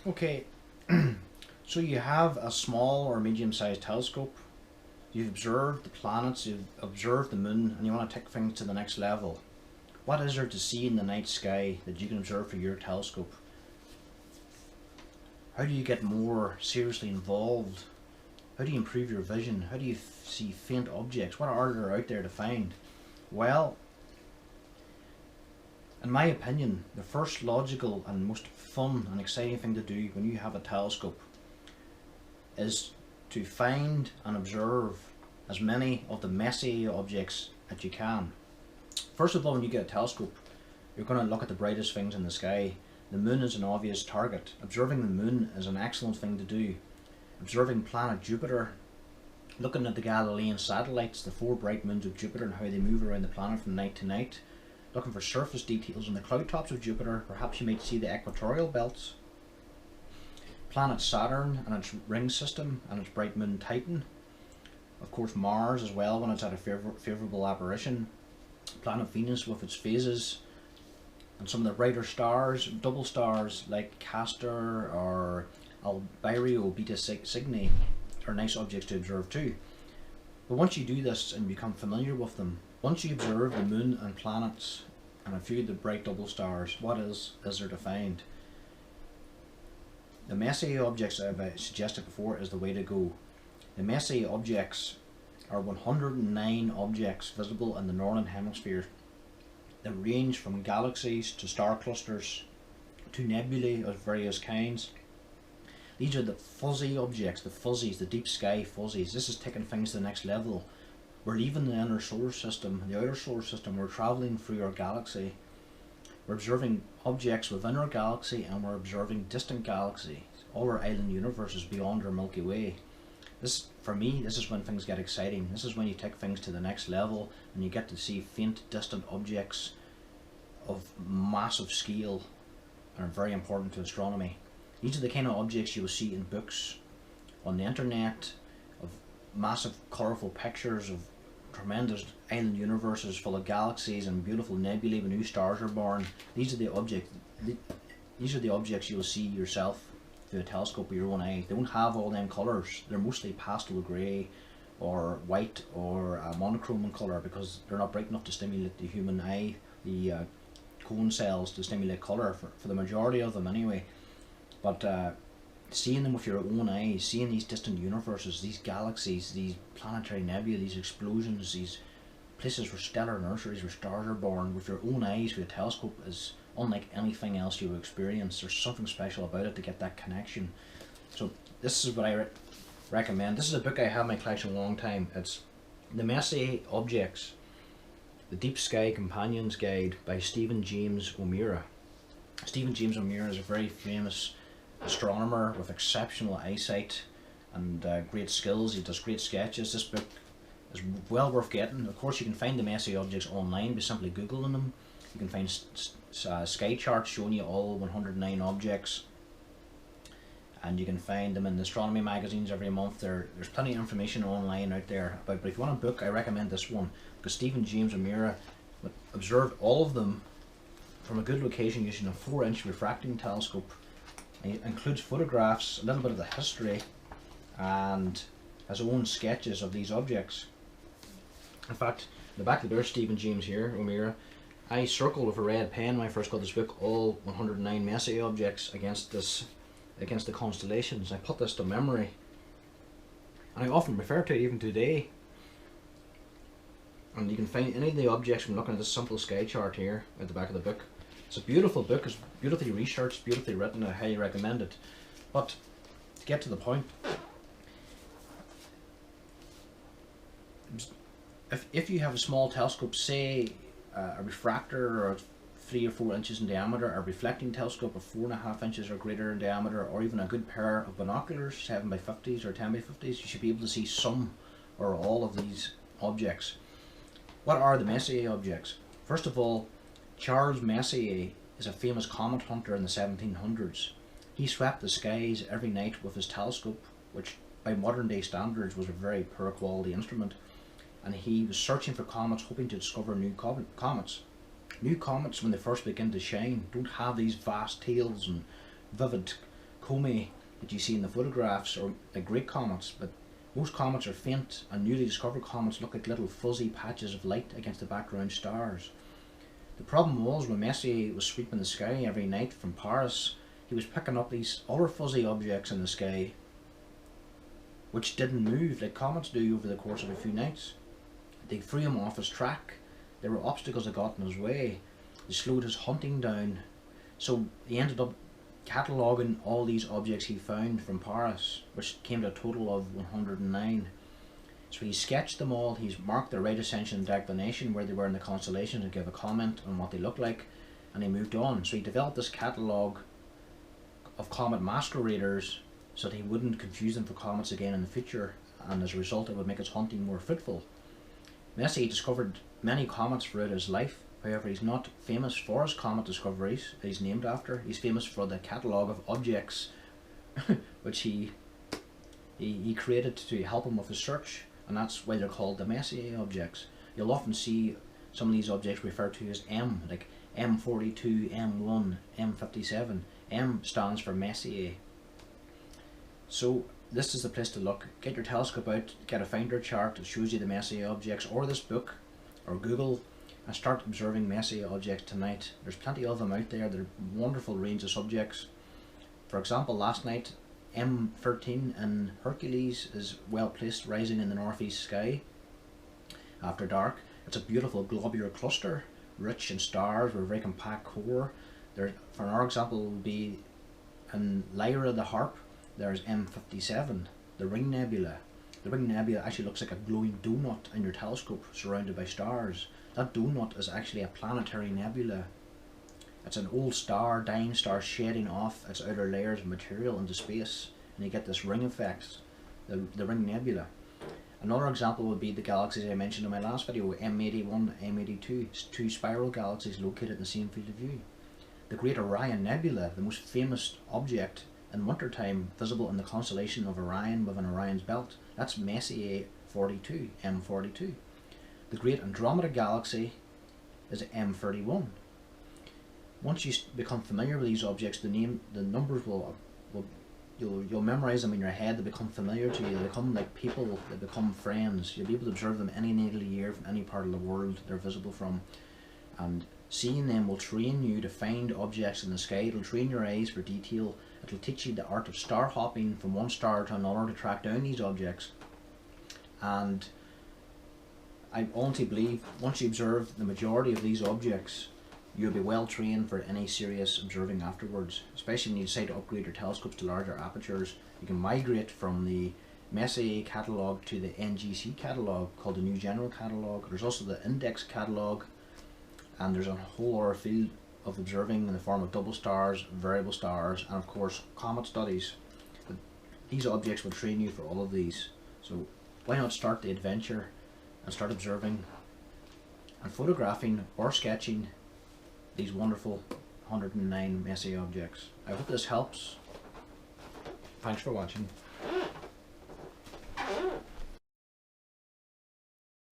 Okay, so you have a small or medium-sized telescope. You've observed the planets, you've observed the moon, and you want to take things to the next level. What is there to see in the night sky that you can observe through your telescope? How do you get more seriously involved? How do you improve your vision? How do you see faint objects? What are there out there to find? Well, in my opinion, the first logical and most fun and exciting thing to do when you have a telescope is to find and observe as many of the Messier objects that you can. First of all, when you get a telescope, you're going to look at the brightest things in the sky. The moon is an obvious target. Observing the moon is an excellent thing to do. Observing planet Jupiter, looking at the Galilean satellites, the 4 bright moons of Jupiter and how they move around the planet from night to night. Looking for surface details on the cloud tops of Jupiter. Perhaps you might see the equatorial belts. Planet Saturn and its ring system and its bright moon Titan. Of course Mars as well when it's at a favourable apparition. Planet Venus with its phases. And some of the brighter stars, double stars like Castor or Albireo Beta Cygni are nice objects to observe too. But once you do this and become familiar with them, once you observe the moon and planets and a few of the bright double stars, what is there to find? The Messier objects I've suggested before is the way to go. The Messier objects are 109 objects visible in the northern hemisphere that range from galaxies to star clusters to nebulae of various kinds. These are the fuzzy objects, the fuzzies, the deep sky fuzzies. This is taking things to the next level. We're leaving the inner solar system, the outer solar system, we're travelling through our galaxy. We're observing objects within our galaxy and we're observing distant galaxies, all our island universes beyond our Milky Way. This, for me, this is when things get exciting. This is when you take things to the next level and you get to see faint distant objects of massive scale and are very important to astronomy. These are the kind of objects you will see in books, on the internet, of massive colourful pictures of tremendous island universes full of galaxies and beautiful nebulae when new stars are born. These are the objects you will see yourself through a telescope with your own eye. They won't have all them colours. They're mostly pastel grey or white or monochrome in colour because they're not bright enough to stimulate the human eye, the cone cells to stimulate colour for the majority of them anyway. But seeing them with your own eyes, seeing these distant universes, these galaxies, these planetary nebulae, these explosions, these places where stellar nurseries where stars are born with your own eyes with a telescope is unlike anything else you will experience. There's something special about it to get that connection. So this is what I recommend. This is a book I have in my collection a long time. It's The Messier Objects, The Deep Sky Companion's Guide by Stephen James O'Meara. Stephen James O'Meara is a very famous astronomer with exceptional eyesight and great skills. He does great sketches. This book is well worth getting. Of course you can find the Messier objects online by simply googling them. You can find sky charts showing you all 109 objects, and you can find them in the astronomy magazines every month. There's plenty of information online out there about, but if you want a book I recommend this one because Stephen James O'Meara observed all of them from a good location using a 4-inch refracting telescope. It includes photographs, a little bit of the history, and his own sketches of these objects. In fact, the back of the book, Stephen James here, O'Meara, I circled with a red pen when I first got this book all 109 Messier objects against the constellations. I put this to memory, and I often refer to it even today. And you can find any of the objects from looking at this simple sky chart here at the back of the book. It's a beautiful book, it's beautifully researched, beautifully written, I highly recommend it. But to get to the point, if you have a small telescope, say a refractor or 3 or 4 inches in diameter, a reflecting telescope of 4.5 inches or greater in diameter, or even a good pair of binoculars, 7 by 50s or 10 by 50s, you should be able to see some or all of these objects. What are the Messier objects? First of all, Charles Messier is a famous comet hunter in the 1700s. He swept the skies every night with his telescope, which by modern day standards was a very poor quality instrument, and he was searching for comets, hoping to discover new comets. New comets, when they first begin to shine, don't have these vast tails and vivid Comets that you see in the photographs are like great comets, but most comets are faint, and newly discovered comets look like little fuzzy patches of light against the background stars. The problem was when Messier was sweeping the sky every night from Paris, he was picking up these other fuzzy objects in the sky which didn't move like comets do over the course of a few nights. They threw him off his track. There were obstacles that got in his way. They slowed his hunting down. So he ended up cataloguing all these objects he found from Paris, which came to a total of 109. So he sketched them all, he's marked their right ascension and declination, where they were in the constellations, and gave a comment on what they looked like, and he moved on. So he developed this catalogue of comet masqueraders so that he wouldn't confuse them for comets again in the future, and as a result it would make his hunting more fruitful. Messier discovered many comets throughout his life. However, he's not famous for his comet discoveries that he's named after. He's famous for the catalogue of objects which he created to help him with his search, and that's why they're called the Messier Objects. You'll often see some of these objects referred to as M, like M42, M1, M57. M stands for Messier. So this is the place to look. Get your telescope out, get a finder chart that shows you the Messier Objects, or this book, or Google, and start observing Messier Objects tonight. There's plenty of them out there. They're a wonderful range of subjects. For example, last night M13 in Hercules is well placed, rising in the northeast sky after dark. It's a beautiful globular cluster, rich in stars with a very compact core. There, for our example, would be in Lyra the Harp. There's M57, the Ring Nebula. The Ring Nebula actually looks like a glowing donut in your telescope surrounded by stars. That donut is actually a planetary nebula. It's an old star, dying star, shading off its outer layers of material into space, and you get this ring effect, the Ring Nebula. Another example would be the galaxies I mentioned in my last video, M81, M82, two spiral galaxies located in the same field of view. The Great Orion Nebula, the most famous object in wintertime, visible in the constellation of Orion within Orion's belt, that's Messier 42, M42. The Great Andromeda Galaxy is M31. Once you become familiar with these objects, the numbers you'll memorize them in your head. They become familiar to you. They become like people. They become friends. You'll be able to observe them any night of the year from any part of the world they're visible from, and seeing them will train you to find objects in the sky. It'll train your eyes for detail. It'll teach you the art of star hopping from one star to another to track down these objects. And I honestly believe once you observe the majority of these objects, you'll be well trained for any serious observing afterwards, especially when you decide to upgrade your telescopes to larger apertures. You can migrate from the Messier catalogue to the NGC catalogue, called the New General Catalogue. There's also the Index catalogue, and there's a whole other field of observing in the form of double stars, variable stars, and of course comet studies. But these objects will train you for all of these. So why not start the adventure and start observing and photographing or sketching these wonderful 109 Messier objects. I hope this helps. Thanks for watching.